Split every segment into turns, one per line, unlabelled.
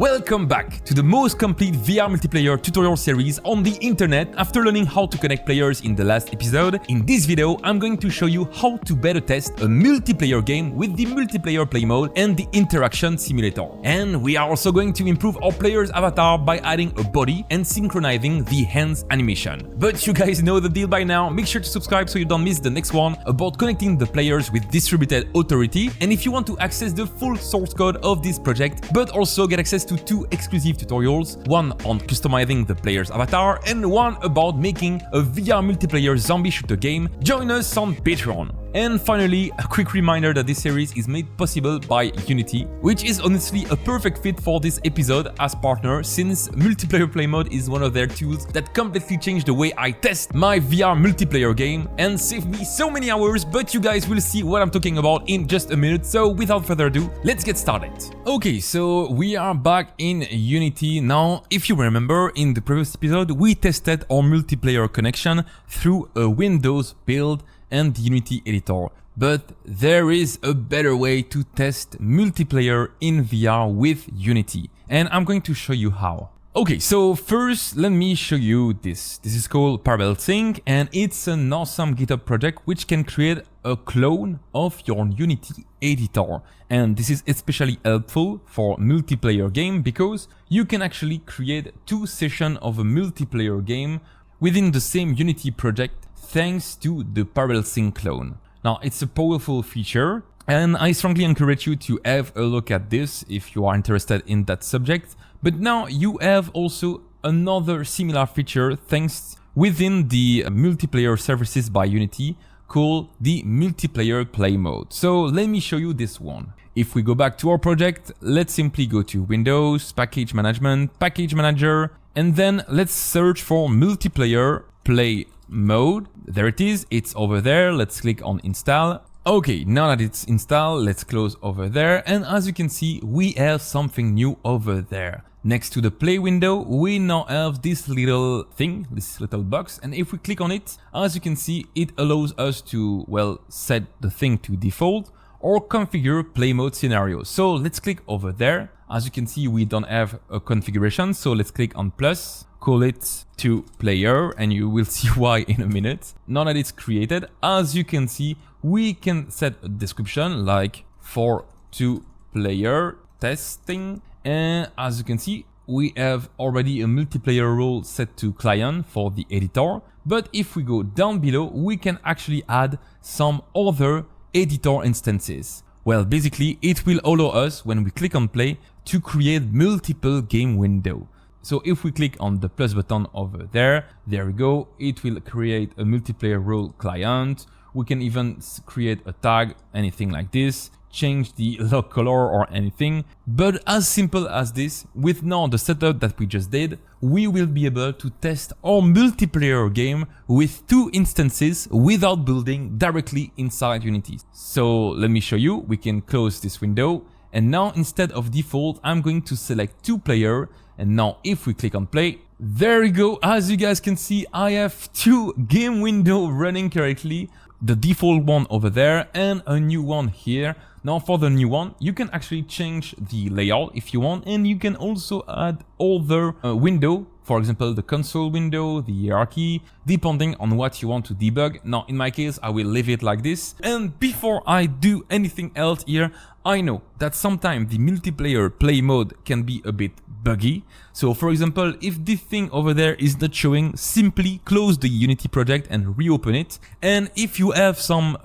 Welcome back to the most complete VR multiplayer tutorial series on the internet. After learning how to connect players in the last episode, in this video I'm going to show you how to better test a multiplayer game with the multiplayer play mode and the interaction simulator. And we are also going to improve our player's avatar by adding a body and synchronizing the hands animation. But you guys know the deal by now. Make sure to subscribe so you don't miss the next one about connecting the players with distributed authority. And if you want to access the full source code of this project, but also get access to 2 exclusive tutorials, one on customizing the player's avatar and one about making a VR multiplayer zombie shooter game, join us on Patreon. And finally, a quick reminder that this series is made possible by Unity, which is honestly a perfect fit for this episode as partner, since multiplayer play mode is one of their tools that completely changed the way I test my VR multiplayer game and saved me so many hours, but you guys will see what I'm talking about in just a minute. So without further ado, let's get started. Okay, so we are back in Unity. Now, if you remember, in the previous episode, we tested our multiplayer connection through a Windows build and the Unity editor. But there is a better way to test multiplayer in VR with Unity, and I'm going to show you how. Okay, so first let me show you this. This is called Sync, and it's an awesome GitHub project which can create a clone of your Unity editor. And this is especially helpful for multiplayer game because you can actually create 2 sessions of a multiplayer game within the same Unity project thanks to the Sync clone. Now, it's a powerful feature, and I strongly encourage you to have a look at this if you are interested in that subject. But now you have also another similar feature thanks within the multiplayer services by Unity called the multiplayer play mode. So let me show you this one. If we go back to our project, let's simply go to Windows, Package Management, Package Manager, and then let's search for multiplayer play mode. There it is, it's over there. Let's click on install. Okay, now that it's installed, let's close over there, and as you can see, we have something new over there. Next to the play window, we now have this little thing, this little box, and if we click on it, as you can see, it allows us to, well, set the thing to default or configure play mode scenario. So let's click over there. As you can see, we don't have a configuration, so let's click on plus, call it to player, and you will see why in a minute. Now that it's created, as you can see, we can set a description like for 2 player testing, and as you can see, we have already a multiplayer role set to client for the editor. But if we go down below, we can actually add some other editor instances. Well, basically, it will allow us, when we click on play, to create multiple game window. So if we click on the plus button over there, there we go, it will create a multiplayer role client. We can even create a tag, anything like this, change the lock color or anything. But as simple as this, with now the setup that we just did, we will be able to test our multiplayer game with 2 instances without building directly inside Unity. So let me show you. We can close this window, and now instead of default, I'm going to select 2 player. And now if we click on play, there we go. As you guys can see, I have 2 game window running correctly. The default one over there and a new one here. Now for the new one, you can actually change the layout if you want, and you can also add other window, for example the console window, the hierarchy, depending on what you want to debug. Now in my case, I will leave it like this. And before I do anything else here, I know that sometimes the multiplayer play mode can be a bit buggy. So for example, if this thing over there is not showing, simply close the Unity project and reopen it. And if you have some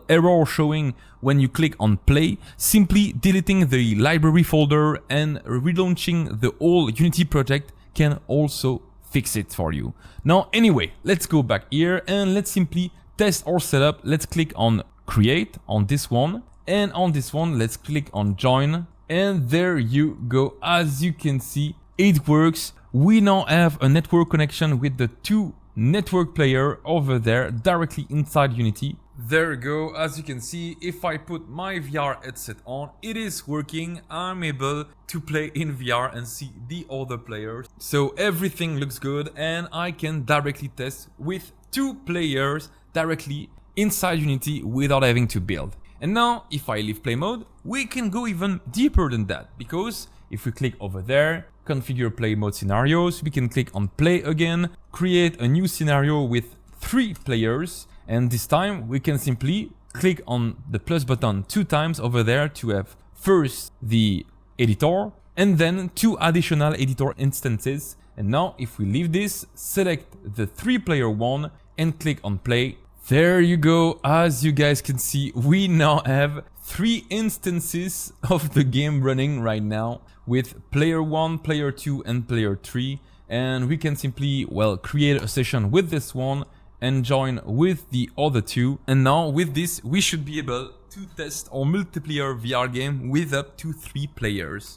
error showing when you click on play, simply deleting the library folder and relaunching the whole Unity project can also fix it for you. Now anyway, let's go back here and let's simply test our setup. Let's click on create on this one, and on this one let's click on join. And there you go. As you can see, it works. We now have a network connection with the 2 network player over there directly inside Unity. There we go. As you can see, if I put my VR headset on, it is working. I'm able to play in VR and see the other players. So everything looks good, and I can directly test with 2 players directly inside Unity without having to build. And now, if I leave play mode, we can go even deeper than that, because if we click over there, configure play mode scenarios, we can click on play again, create a new scenario with 3 players, and this time we can simply click on the plus button 2 times over there to have first the editor and then 2 additional editor instances. And now if we leave this, select the 3-player one and click on play. There you go. As you guys can see, we now have 3 instances of the game running right now with player 1, player 2 and player 3, and we can simply, well, create a session with this one and join with the other 2. And now with this we should be able to test our multiplayer VR game with up to 3 players.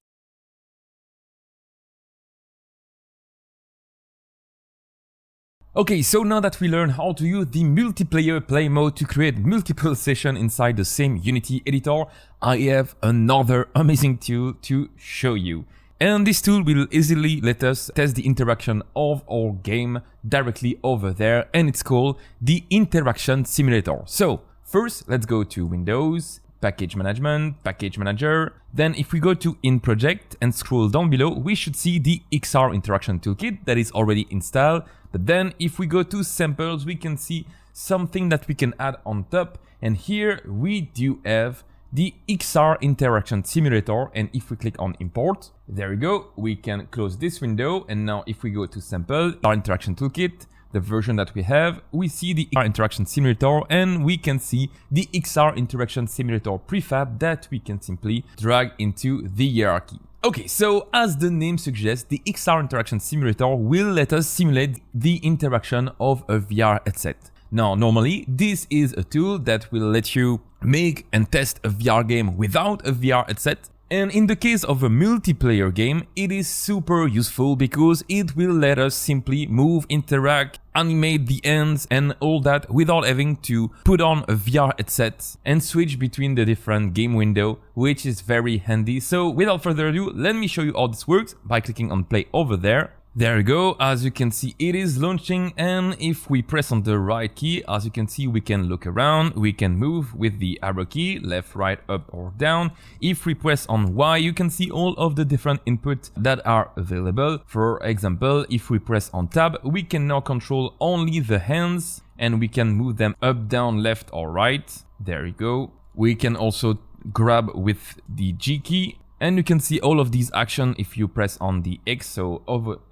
Okay, so now that we learned how to use the multiplayer play mode to create multiple sessions inside the same Unity editor, I have another amazing tool to show you. And this tool will easily let us test the interaction of our game directly over there, and it's called the Interaction Simulator. So first, let's go to Windows, Package Management, Package Manager. Then if we go to In Project and scroll down below, we should see the XR Interaction Toolkit that is already installed. But then if we go to Samples, we can see something that we can add on top. And here we do have the XR Interaction Simulator. And if we click on Import, there we go. We can close this window. And now if we go to Sample, our Interaction Toolkit, the version that we have, we see the XR Interaction Simulator, and we can see the XR Interaction Simulator prefab that we can simply drag into the hierarchy. Okay, so as the name suggests, the XR Interaction Simulator will let us simulate the interaction of a VR headset. Now, normally, this is a tool that will let you make and test a VR game without a VR headset. And in the case of a multiplayer game, it is super useful because it will let us simply move, interact, animate the ends and all that without having to put on a VR headset and switch between the different game window, which is very handy. So without further ado, let me show you how this works by clicking on play over there. There you go. As you can see, it is launching, and if we press on the right key, as you can see, we can look around, we can move with the arrow key, left, right, up or down. If we press on Y, you can see all of the different inputs that are available. For example, if we press on tab, we can now control only the hands and we can move them up, down, left or right. There you go. We can also grab with the G key. And you can see all of these actions if you press on the X, so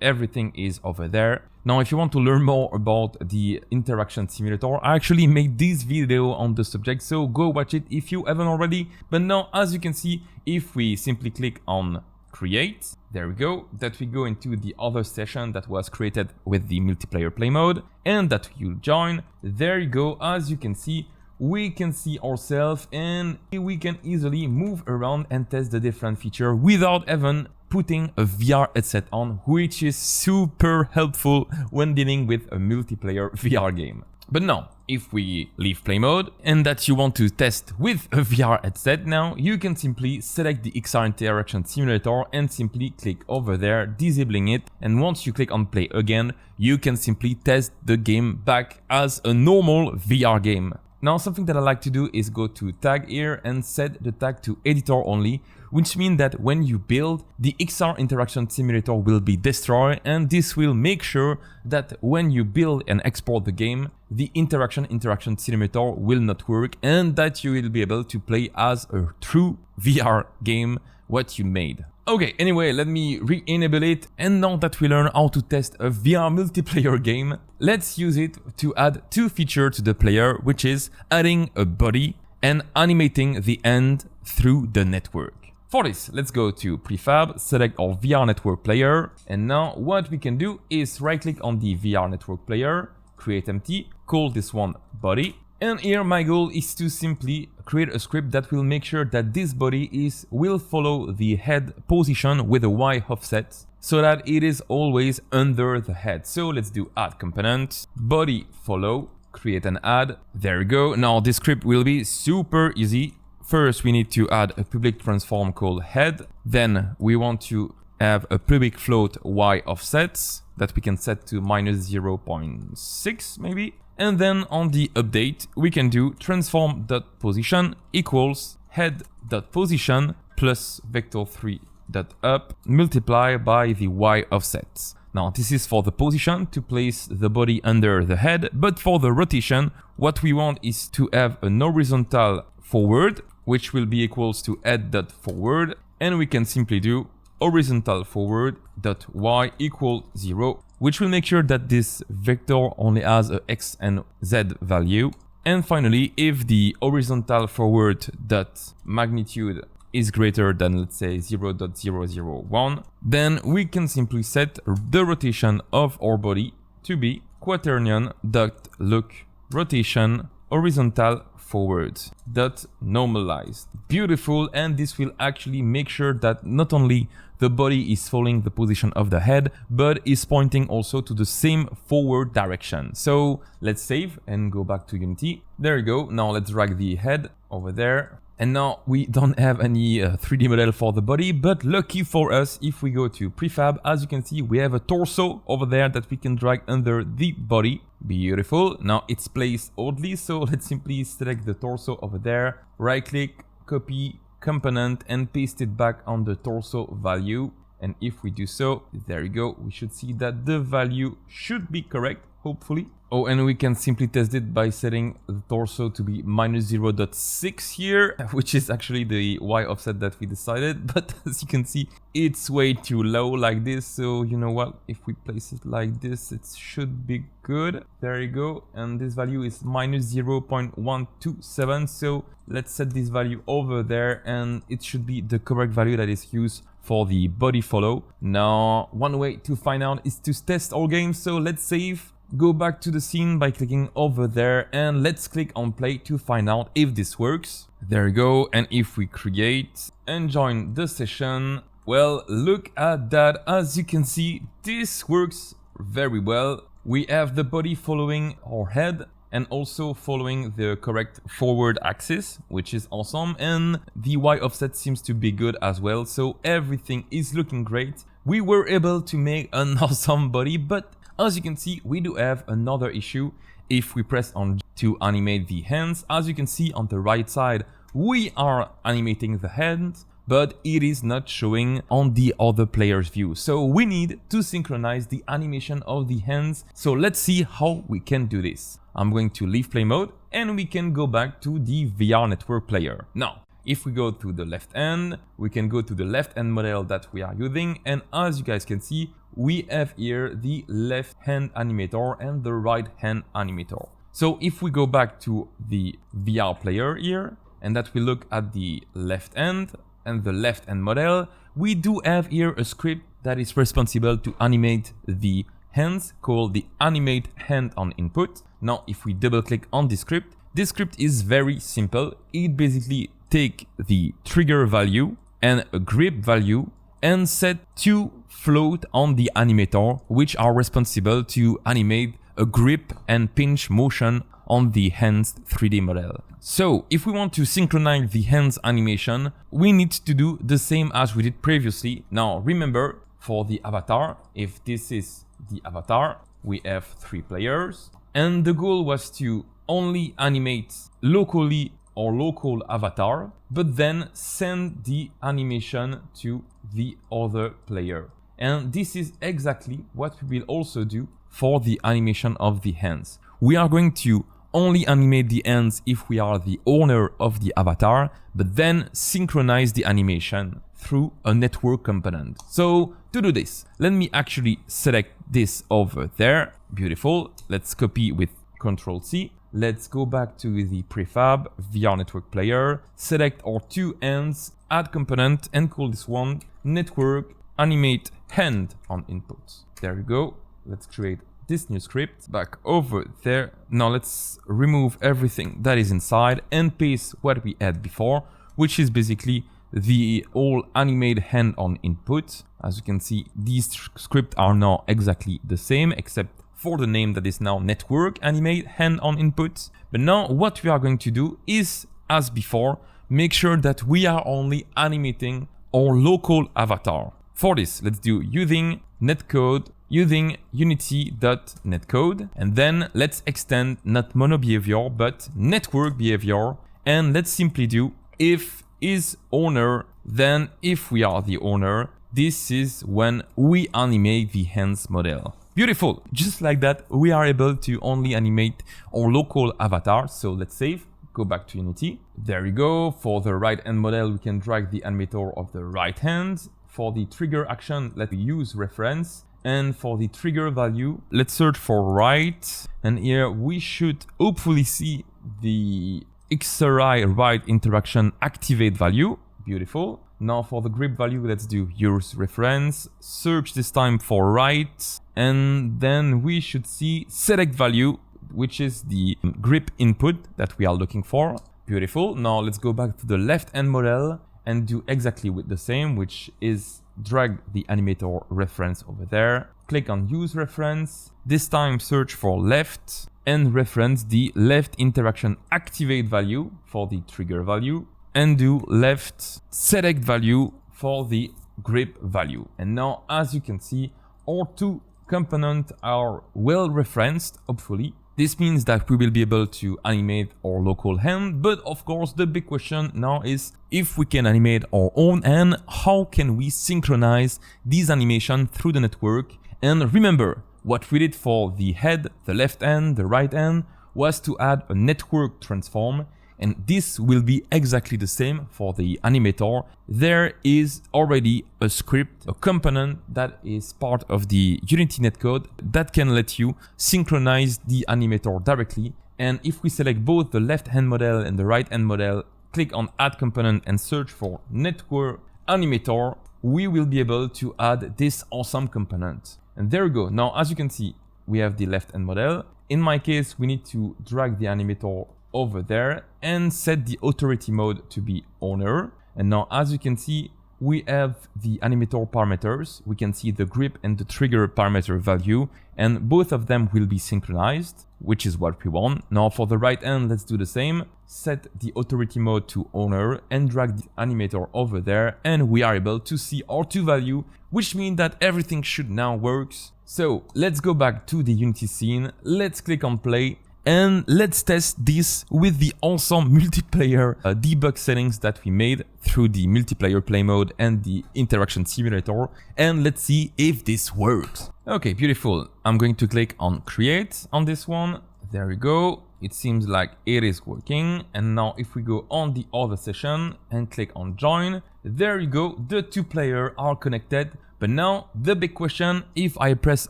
everything is over there. Now, if you want to learn more about the Interaction Simulator, I actually made this video on the subject, so go watch it if you haven't already. But now, as you can see, if we simply click on Create, there we go, that we go into the other session that was created with the multiplayer play mode, and that you join. There you go, as you can see, we can see ourselves and we can easily move around and test the different features without even putting a VR headset on, which is super helpful when dealing with a multiplayer VR game. But now, if we leave play mode and that you want to test with a VR headset, now you can simply select the XR Interaction Simulator and simply click over there, disabling it. And once you click on play again, you can simply test the game back as a normal VR game. Now, something that I like to do is go to tag here and set the tag to editor only, which means that when you build, the XR Interaction Simulator will be destroyed, and this will make sure that when you build and export the game, the Interaction Simulator will not work and that you will be able to play as a true VR game what you made. Okay, anyway, let me re-enable it, and now that we learn how to test a VR multiplayer game, let's use it to add 2 features to the player, which is adding a body and animating the end through the network. For this, let's go to Prefab, select our VR network player, and now what we can do is right-click on the VR network player, create empty, call this one body. And here my goal is to simply create a script that will make sure that this body will follow the head position with a Y offset so that it is always under the head. So let's do add component, body follow, create an add. There we go. Now this script will be super easy. First, we need to add a public transform called head. Then we want to have a public float Y offset that we can set to -0.6 maybe. And then on the update, we can do transform.position equals head.position plus vector3 body.up multiply by the y offset. Now this is for the position, to place the body under the head, but for the rotation, what we want is to have an horizontal forward, which will be equals to head.forward, and we can simply do horizontal forward dot y equal 0, which will make sure that this vector only has a x and z value. And finally, if the horizontal forward dot magnitude is greater than, let's say, 0.001, then we can simply set the rotation of our body to be quaternion dot look rotation horizontal forward dot normalized. Beautiful, and this will actually make sure that not only the body is following the position of the head, but is pointing also to the same forward direction. So let's save and go back to Unity. There you go. Now let's drag the head over there. And now we don't have any 3D model for the body, but lucky for us, if we go to prefab, as you can see, we have a torso over there that we can drag under the body. Beautiful. Now it's placed oddly, so let's simply select the torso over there, right click, copy component, and paste it back on the torso value. And if we do so, there you go, we should see that the value should be correct, hopefully. Oh, and we can simply test it by setting the torso to be -0.6 here, which is actually the y offset that we decided. But as you can see, it's way too low like this. So you know what, if we place it like this, it should be good. There you go. And this value is -0.127. So let's set this value over there, and it should be the correct value that is used for the body follow. Now, one way to find out is to test our game. So let's save. Go back to the scene by clicking over there, and let's click on play to find out if this works. There you go. And if we create and join the session, well, look at that. As you can see, this works very well. We have the body following our head and also following the correct forward axis, which is awesome. And the y offset seems to be good as well. So everything is looking great. We were able to make an awesome body, but as you can see, we do have another issue. If we press on G to animate the hands, as you can see on the right side, we are animating the hands, but it is not showing on the other player's view. So we need to synchronize the animation of the hands. So let's see how we can do this. I'm going to leave play mode, and we can go back to the VR network player. Now, if we go to the left hand, we can go to the left hand model that we are using. And as you guys can see, we have here the left hand animator and the right hand animator. So if we go back to the VR player here, and that we look at the left hand and the left hand model, we do have here a script that is responsible to animate the hands, called the animate hand on input. Now, if we double click on this script is very simple. It basically take the trigger value and a grip value and set two float on the animator, which are responsible to animate a grip and pinch motion on the hands 3D model. So if we want to synchronize the hands animation, we need to do the same as we did previously. Now remember, for the avatar, if this is the avatar, we have 3 players, and the goal was to only animate locally or local avatar, but then send the animation to the other player. And this is exactly what we will also do for the animation of the hands. We are going to only animate the hands if we are the owner of the avatar, but then synchronize the animation through a network component. So to do this, let me actually select this over there. Beautiful. Let's copy with Ctrl+C. Let's go back to the prefab VR network player, select our 2 hands, add component, and call this one network animate hand on input. There you go. Let's create this new script back over there. Now let's remove everything that is inside and paste what we had before, which is basically the all animate hand on input. As you can see, these scripts are now exactly the same, except for the name that is now network animate hand on input. But now what we are going to do is, as before, make sure that we are only animating our local avatar. For this, let's do using netcode, using unity.netcode, and then let's extend not mono behavior but network behavior, and let's simply do if is owner Then if we are the owner, this is when we animate the hands model. Beautiful. Just like that, we are able to only animate our local avatar. So let's save, go back to Unity. There you go. For the right hand model, we can drag the animator of the right hand. For the trigger action, let's use reference. And for the trigger value, let's search for right. And here we should hopefully see the XRI right interaction activate value. Beautiful. Now for the grip value, let's do use reference, search this time for right, and then we should see select value, which is the grip input that we are looking for. Beautiful. Now let's go back to the left hand model and do exactly with the same, which is drag the animator reference over there, click on use reference, this time search for left and reference the left interaction activate value for the trigger value, and do left select value for the grip value. And now, as you can see, our two components are well referenced, hopefully. This means that we will be able to animate our local hand, but of course the big question now is, if we can animate our own hand, how can we synchronize these animations through the network? And remember, what we did for the head, the left hand, the right hand, was to add a network transform. And this will be exactly the same for the animator. There is already a script, a component that is part of the Unity netcode that can let you synchronize the animator directly. And if we select both the left hand model and the right hand model, click on add component and search for network animator, we will be able to add this awesome component. And there we go. Now, as you can see, we have the left hand model. In my case, we need to drag the animator over there and set the authority mode to be owner. And now, as you can see, we have the animator parameters. We can see the grip and the trigger parameter value, and both of them will be synchronized, which is what we want. Now for the right hand, let's do the same. Set the authority mode to owner and drag the animator over there, and we are able to see our two value, which means that everything should now work. So let's go back to the Unity scene. Let's click on play. And let's test this with the awesome multiplayer debug settings that we made through the multiplayer play mode and the interaction simulator. And let's see if this works. Okay, beautiful. I'm going to click on create on this one. There we go. It seems like it is working. And now if we go on the other session and click on join, there you go. The two players are connected. But now the big question, if I press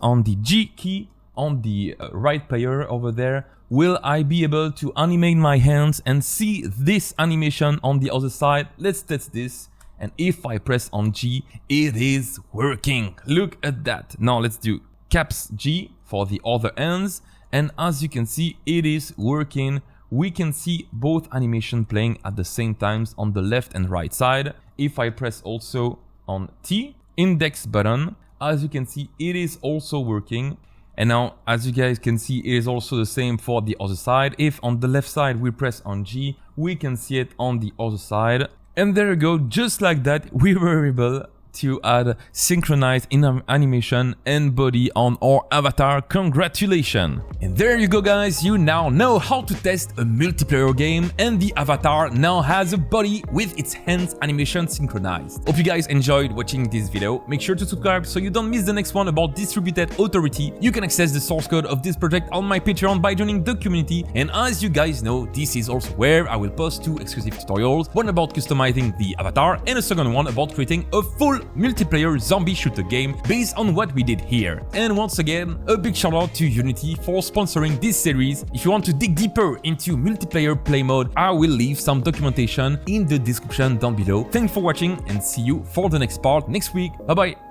on the G key on the right player over there, will I be able to animate my hands and see this animation on the other side? Let's test this. And if I press on G, it is working. Look at that. Now let's do caps G for the other hands. And as you can see, it is working. We can see both animation playing at the same times on the left and right side. If I press also on T, index button, as you can see, it is also working. And now, as you guys can see, it is also the same for the other side. If on the left side we press on G, we can see it on the other side. And there you go, just like that, we were able to add synchronized animation and body on our avatar. Congratulations! And there you go guys, you now know how to test a multiplayer game, and the avatar now has a body with its hands animation synchronized. Hope you guys enjoyed watching this video. Make sure to subscribe so you don't miss the next one about distributed authority. You can access the source code of this project on my Patreon by joining the community, and as you guys know, this is also where I will post 2 exclusive tutorials, one about customizing the avatar and a second one about creating a full multiplayer zombie shooter game based on what we did here. And once again, a big shout out to Unity for sponsoring this series. If you want to dig deeper into multiplayer play mode, I will leave some documentation in the description down below. Thanks for watching and see you for the next part next week. Bye bye!